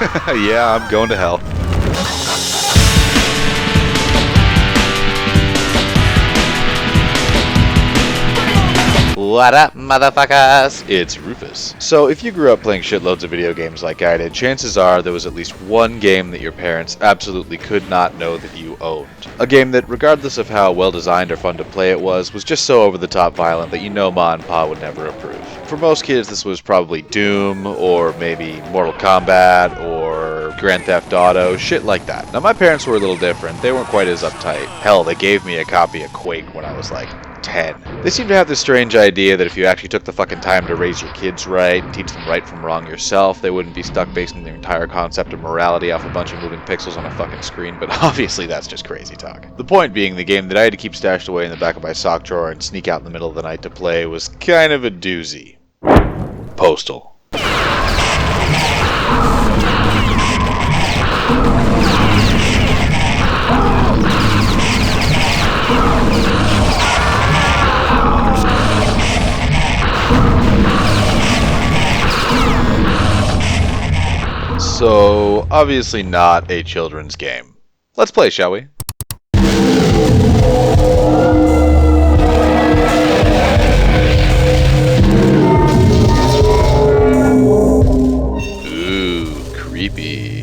Yeah, I'm going to hell. What up, motherfuckers? It's Rufus. So, if you grew up playing shitloads of video games like I did, chances are there was at least one game that your parents absolutely could not know that you owned. A game that, regardless of how well designed or fun to play it was just so over the top violent that you know Ma and Pa would never approve. For most kids, this was probably Doom, or maybe Mortal Kombat, or Grand Theft Auto, shit like that. Now, my parents were a little different. They weren't quite as uptight. Hell, they gave me a copy of Quake when I was like 10. They seem to have this strange idea that if you actually took the fucking time to raise your kids right, and teach them right from wrong yourself, they wouldn't be stuck basing their entire concept of morality off a bunch of moving pixels on a fucking screen, but obviously that's just crazy talk. The point being, the game that I had to keep stashed away in the back of my sock drawer and sneak out in the middle of the night to play was kind of a doozy. Postal. So, obviously not a children's game. Let's play, shall we? Ooh, creepy.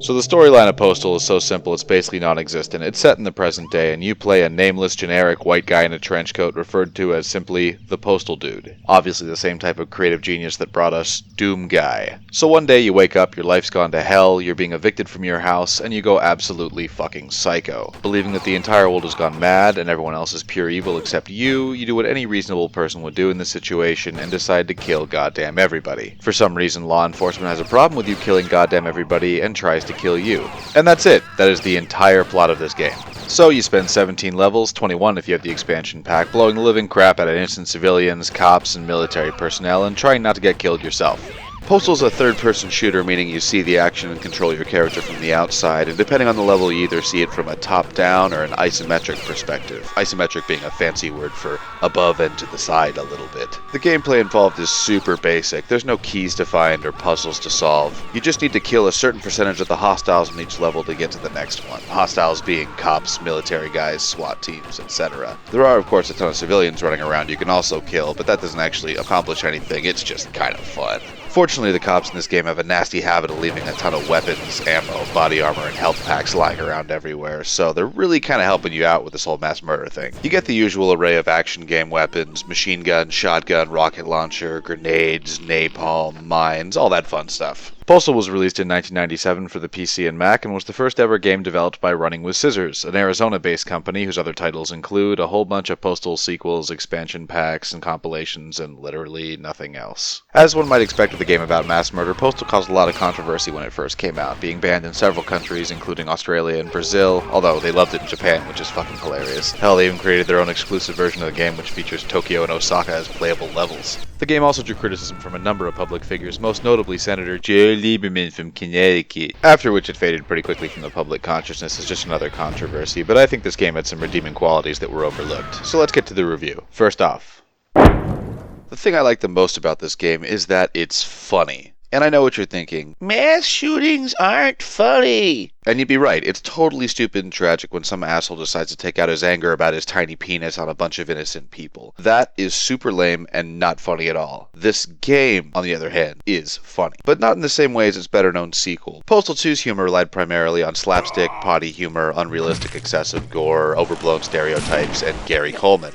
So the storyline of Postal is so simple it's basically non-existent. It's set in the present day, and you play a nameless, generic white guy in a trench coat referred to as simply the Postal Dude. Obviously the same type of creative genius that brought us Doom Guy. So one day you wake up, your life's gone to hell, you're being evicted from your house, and you go absolutely fucking psycho. Believing that the entire world has gone mad, and everyone else is pure evil except you do what any reasonable person would do in this situation and decide to kill goddamn everybody. For some reason, law enforcement has a problem with you killing goddamn everybody and tries to kill you. And that's it. That is the entire plot of this game. So you spend 17 levels, 21 if you have the expansion pack, blowing the living crap out of innocent civilians, cops, and military personnel, and trying not to get killed yourself. Postal's a third-person shooter, meaning you see the action and control your character from the outside, and depending on the level you either see it from a top-down or an isometric perspective. Isometric being a fancy word for above and to the side a little bit. The gameplay involved is super basic. There's no keys to find or puzzles to solve. You just need to kill a certain percentage of the hostiles in each level to get to the next one. Hostiles being cops, military guys, SWAT teams, etc. There are, of course, a ton of civilians running around you can also kill, but that doesn't actually accomplish anything. It's just kind of fun. Fortunately, the cops in this game have a nasty habit of leaving a ton of weapons, ammo, body armor, and health packs lying around everywhere, so they're really kind of helping you out with this whole mass murder thing. You get the usual array of action game weapons, machine gun, shotgun, rocket launcher, grenades, napalm, mines, all that fun stuff. Postal was released in 1997 for the PC and Mac and was the first ever game developed by Running with Scissors, an Arizona-based company whose other titles include a whole bunch of Postal sequels, expansion packs, and compilations, and literally nothing else. As one might expect with a game about mass murder, Postal caused a lot of controversy when it first came out, being banned in several countries, including Australia and Brazil, although they loved it in Japan, which is fucking hilarious. Hell, they even created their own exclusive version of the game which features Tokyo and Osaka as playable levels. The game also drew criticism from a number of public figures, most notably Senator Joe Lieberman from Connecticut, after which it faded pretty quickly from the public consciousness as just another controversy, but I think this game had some redeeming qualities that were overlooked. So let's get to the review. First off, the thing I like the most about this game is that it's funny. And I know what you're thinking. Mass shootings aren't funny. And you'd be right. It's totally stupid and tragic when some asshole decides to take out his anger about his tiny penis on a bunch of innocent people. That is super lame and not funny at all. This game, on the other hand, is funny. But not in the same way as its better-known sequel. Postal 2's humor relied primarily on slapstick, potty humor, unrealistic excessive gore, overblown stereotypes, and Gary Coleman.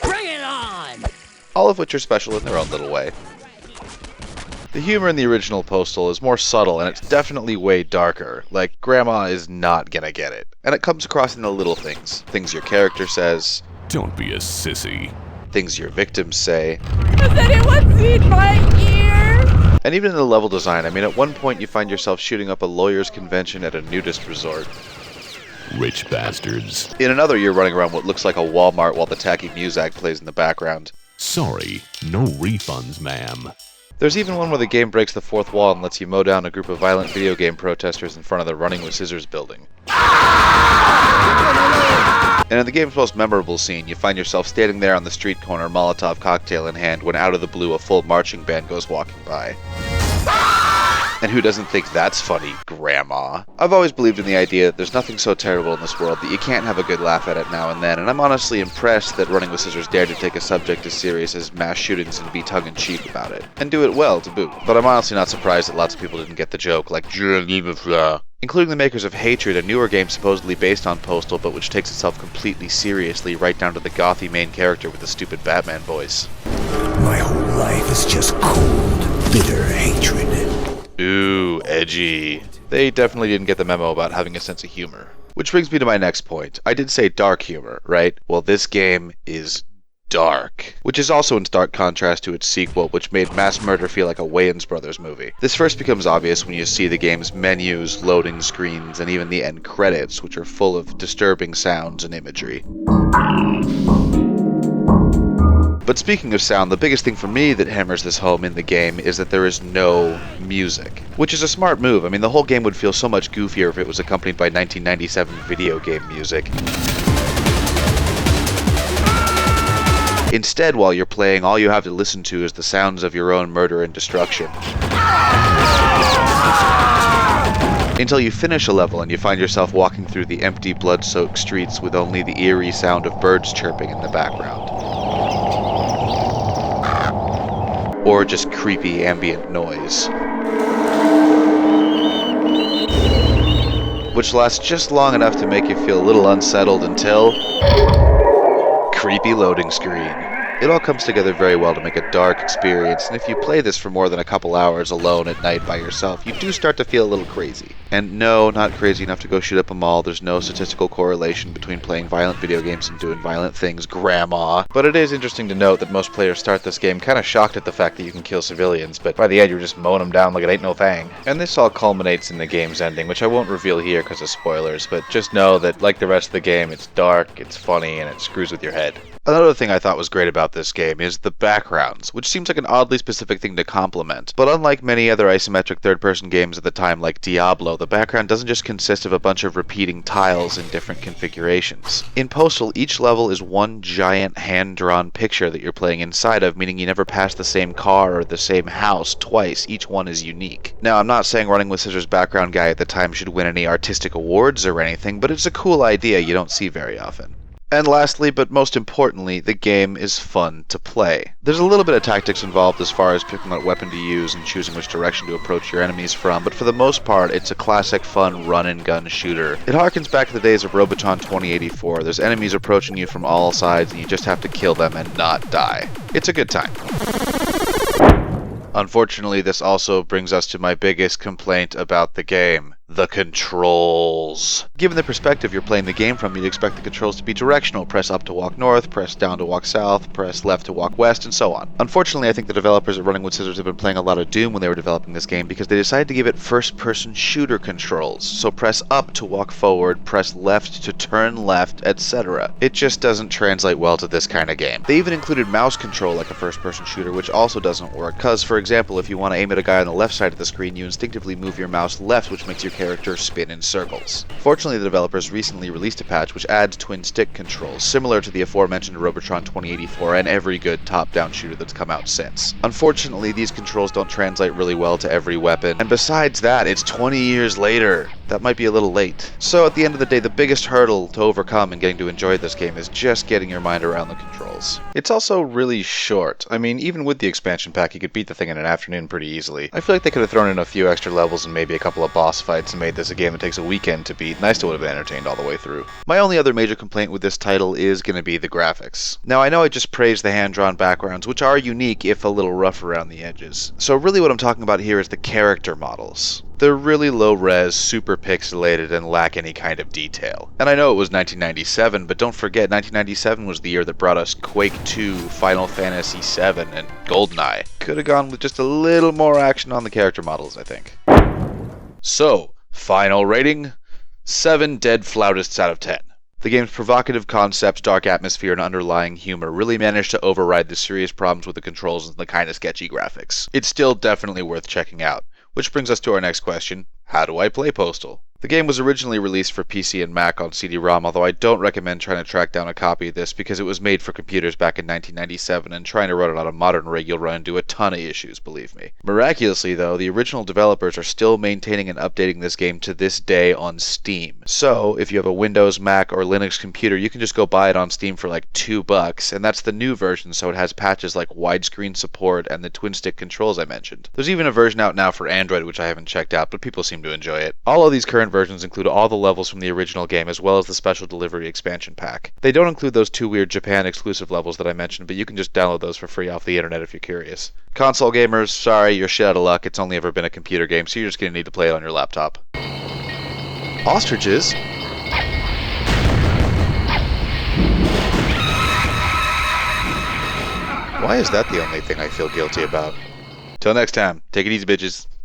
Bring it on! All of which are special in their own little way. The humor in the original Postal is more subtle, and it's definitely way darker. Like, Grandma is not gonna get it. And it comes across in the little things. Things your character says. Don't be a sissy. Things your victims say. Has anyone seen my ear? And even in the level design, I mean, at one point you find yourself shooting up a lawyer's convention at a nudist resort. Rich bastards. In another, you're running around what looks like a Walmart while the tacky music plays in the background. Sorry, no refunds, ma'am. There's even one where the game breaks the fourth wall and lets you mow down a group of violent video game protesters in front of the Running with Scissors building. And in the game's most memorable scene, you find yourself standing there on the street corner, Molotov cocktail in hand, when out of the blue a full marching band goes walking by. And who doesn't think that's funny, Grandma? I've always believed in the idea that there's nothing so terrible in this world that you can't have a good laugh at it now and then, and I'm honestly impressed that Running with Scissors dared to take a subject as serious as mass shootings and be tongue-in-cheek about it. And do it well, to boot. But I'm honestly not surprised that lots of people didn't get the joke, like including the makers of Hatred, a newer game supposedly based on Postal, but which takes itself completely seriously, right down to the gothy main character with the stupid Batman voice. My whole life is just cold, bitter hatred. Ooh, edgy. They definitely didn't get the memo about having a sense of humor. Which brings me to my next point. I did say dark humor, right? Well, this game is dark, which is also in stark contrast to its sequel, which made mass murder feel like a Wayans Brothers movie. This first becomes obvious when you see the game's menus, loading screens, and even the end credits, which are full of disturbing sounds and imagery. But speaking of sound, the biggest thing for me that hammers this home in the game is that there is no music, which is a smart move. I mean, the whole game would feel so much goofier if it was accompanied by 1997 video game music. Instead, while you're playing, all you have to listen to is the sounds of your own murder and destruction. Until you finish a level and you find yourself walking through the empty, blood-soaked streets with only the eerie sound of birds chirping in the background. Or just creepy ambient noise. Which lasts just long enough to make you feel a little unsettled until... creepy loading screen. It all comes together very well to make a dark experience, and if you play this for more than a couple hours alone at night by yourself, you do start to feel a little crazy. And no, not crazy enough to go shoot up a mall. There's no statistical correlation between playing violent video games and doing violent things, Grandma. But it is interesting to note that most players start this game kind of shocked at the fact that you can kill civilians, but by the end you're just mowing them down like it ain't no thing. And this all culminates in the game's ending, which I won't reveal here because of spoilers, but just know that, like the rest of the game, it's dark, it's funny, and it screws with your head. Another thing I thought was great about this game is the backgrounds, which seems like an oddly specific thing to compliment. But unlike many other isometric third-person games at the time like Diablo, the background doesn't just consist of a bunch of repeating tiles in different configurations. In Postal, each level is one giant hand-drawn picture that you're playing inside of, meaning you never pass the same car or the same house twice. Each one is unique. Now, I'm not saying Running with Scissors background guy at the time should win any artistic awards or anything, but it's a cool idea you don't see very often. And lastly, but most importantly, the game is fun to play. There's a little bit of tactics involved as far as picking what weapon to use and choosing which direction to approach your enemies from, but for the most part, it's a classic fun run-and-gun shooter. It harkens back to the days of Robotron 2084. There's enemies approaching you from all sides, and you just have to kill them and not die. It's a good time. Unfortunately, this also brings us to my biggest complaint about the game. The controls. Given the perspective you're playing the game from, you'd expect the controls to be directional. Press up to walk north, press down to walk south, press left to walk west, and so on. Unfortunately, I think the developers at Running with Scissors have been playing a lot of Doom when they were developing this game because they decided to give it first-person shooter controls. So press up to walk forward, press left to turn left, etc. It just doesn't translate well to this kind of game. They even included mouse control like a first-person shooter, which also doesn't work, because, for example, if you want to aim at a guy on the left side of the screen, you instinctively move your mouse left, which makes your character spin in circles. Fortunately, the developers recently released a patch which adds twin stick controls, similar to the aforementioned Robotron 2084 and every good top-down shooter that's come out since. Unfortunately, these controls don't translate really well to every weapon, and besides that, it's 20 years later. That might be a little late. So at the end of the day, the biggest hurdle to overcome in getting to enjoy this game is just getting your mind around the controls. It's also really short. I mean, even with the expansion pack, you could beat the thing in an afternoon pretty easily. I feel like they could have thrown in a few extra levels and maybe a couple of boss fights and made this a game that takes a weekend to beat, and I still would have been entertained all the way through. My only other major complaint with this title is going to be the graphics. Now, I know I just praised the hand-drawn backgrounds, which are unique if a little rough around the edges. So really what I'm talking about here is the character models. They're really low-res, super pixelated, and lack any kind of detail. And I know it was 1997, but don't forget 1997 was the year that brought us Quake 2, Final Fantasy VII, and GoldenEye. Could have gone with just a little more action on the character models, I think. So, final rating, 7 dead flautists out of 10. The game's provocative concepts, dark atmosphere, and underlying humor really managed to override the serious problems with the controls and the kind of sketchy graphics. It's still definitely worth checking out. Which brings us to our next question. How do I play Postal? The game was originally released for PC and Mac on CD-ROM, although I don't recommend trying to track down a copy of this because it was made for computers back in 1997, and trying to run it on a modern rig you'll run into a ton of issues, believe me. Miraculously, though, the original developers are still maintaining and updating this game to this day on Steam. So, if you have a Windows, Mac, or Linux computer, you can just go buy it on Steam for like $2, and that's the new version, so it has patches like widescreen support and the twin-stick controls I mentioned. There's even a version out now for Android, which I haven't checked out, but people seem to enjoy it. All of these current versions include all the levels from the original game, as well as the special delivery expansion pack. They don't include those two weird Japan exclusive levels that I mentioned, but you can just download those for free off the internet if you're curious. Console gamers, sorry, you're shit out of luck. It's only ever been a computer game, so you're just going to need to play it on your laptop. Ostriches? Why is that the only thing I feel guilty about? Till next time, take it easy, bitches.